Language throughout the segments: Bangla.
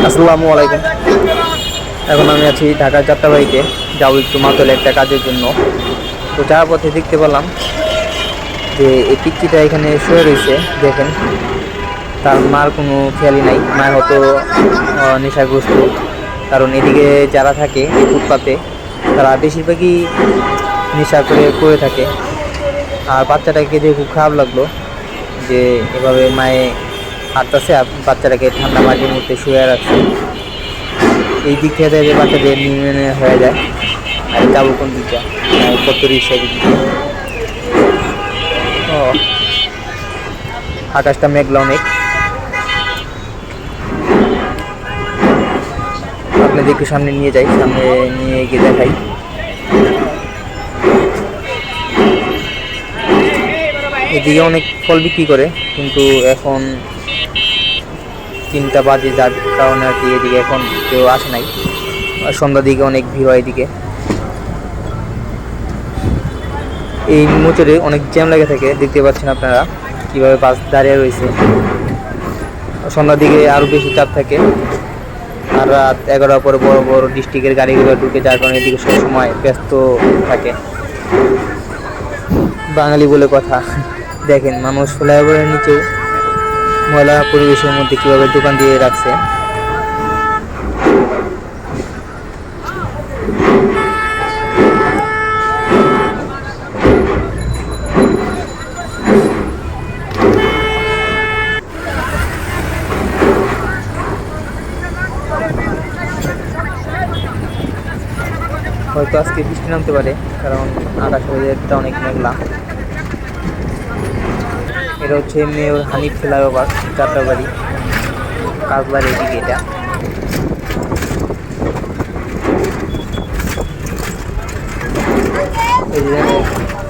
আসসালামু আলাইকুম। এখন আমি আছি ঢাকার যাত্রাবাড়িতে, যাবো একটু মাতলে একটা কাজের জন্য। তো যাওয়ার পথে দেখতে পেলাম যে এই পিচ্চিটা এখানে শুয়ে রয়েছে। দেখেন, তার মার কোনো খেয়ালই নাই, মা হয়তো নেশাগ্রস্ত। কারণ এদিকে যারা থাকে এই ফুটপাতে, তারা বেশিরভাগই নেশা করে পড়ে থাকে। আর বাচ্চাটাকে দেখে খুব খারাপ লাগলো যে এভাবে মায়ে হাঁটতেছে আর বাচ্চাটাকে ঠান্ডা মাটির মধ্যে শুয়ে রাখছে। এই দিক থেকে যে বাচ্চাদের নিউমোনিয়া হয়ে যায়। আর যাবো কোন দিকটা, কত রিক্সা দিক দিয়ে। ও, আকাশটা মেঘলা অনেক। আপনাদের একটু সামনে নিয়ে যাই, সামনে নিয়ে গিয়ে দেখাই। এদিকে অনেক ফল বিক্রি করে, কিন্তু এখন 3টা বাজে, যার কারণে আর কি এদিকে এখন কেউ আসে নাই। আর সন্ধ্যার দিকে অনেক ভিড় হয় এদিকে। এই মোচরে অনেক জ্যাম লেগে থাকে, দেখতে পাচ্ছেন আপনারা কিভাবে বাস দাঁড়িয়ে রয়েছে। সন্ধ্যার দিকে আরও বেশি চাপ থাকে। আর রাত 11টার পরে বড় বড় ডিস্ট্রিক্টের গাড়িগুলো ঢুকে, যার কারণে এদিকে সবসময় ব্যস্ত থাকে। বাঙালি বলে কথা। দেখেন, মানুষ ফ্লাইওভারের নিচেও ময়লা পরিবেশের মধ্যে কীভাবে দোকান দিয়ে রাখছে। হয়তো আজকে বৃষ্টি নামতে পারে, কারণ আকাশ ওয়েদারটা অনেক মেঘলা। এটা হচ্ছে মেয়র হানিফ ফ্লাইওভার, যাত্রাবাড়ি কাজবাড়ি এদিকে। এটা এই যে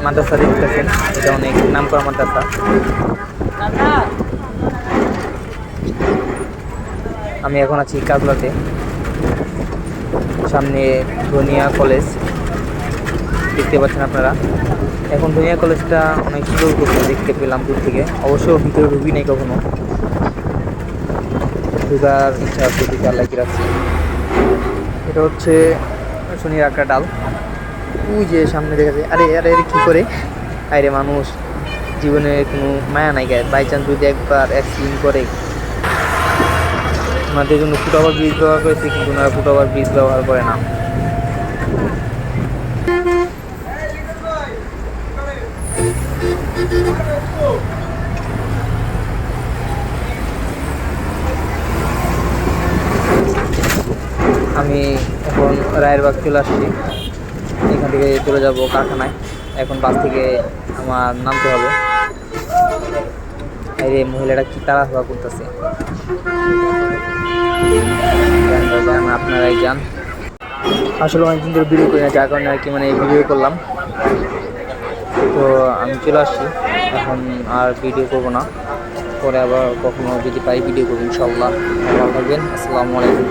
মাদ্রাসা দেখতেছেন, এটা অনেক নাম করা মাদ্রাসা। আমি এখন আছি কাজলাতে, সামনে ধনিয়া কলেজ দেখতে পাচ্ছেন আপনারা। এখন ধনিয়া কলেজটা অনেক সুন্দর করছে, দেখতে পেলাম দূর থেকে। অবশ্য ভিতরে ঢুকি নেই কখনো, ঢুকার ইচ্ছা আছে, দিকে আল্লাহ কি রাখছে। এটা হচ্ছে শনির একটা ডাল, ওই যে সামনে দেখা যায়। আরে আরে আরে, কী করে আরে মানুষ জীবনে কোনো মায়া নাই গায়ে। বাই চান্স যদি একবার অ্যাক্সিডেন্ট করে, ওনাদের জন্য ফুটওভার ব্রিজ ব্যবহার করেছে, কিন্তু ওনারা ফুটওভার ব্রিজ ব্যবহার করে না। আমি এখন রায়েরবাগ চলে আসছি, এখান থেকে চলে যাব কারখানায়। এখন বাস থেকে আমার নামতে হবে। আরে মহিলাটা কি তাড়াহুড়া করতেছে, আপনারাই যান। আসলে অনেকদিন ধরে ভিডিও করি না, যার কারণে আর কি ভিডিও করলাম। তো আমি চলে আসছি, এখন আর ভিডিও করবো না। পরে আবার কখনো যদি পাই ভিডিও করবো ইনশাল্লাহ। ভালো থাকবেন। আসসালামু আলাইকুম।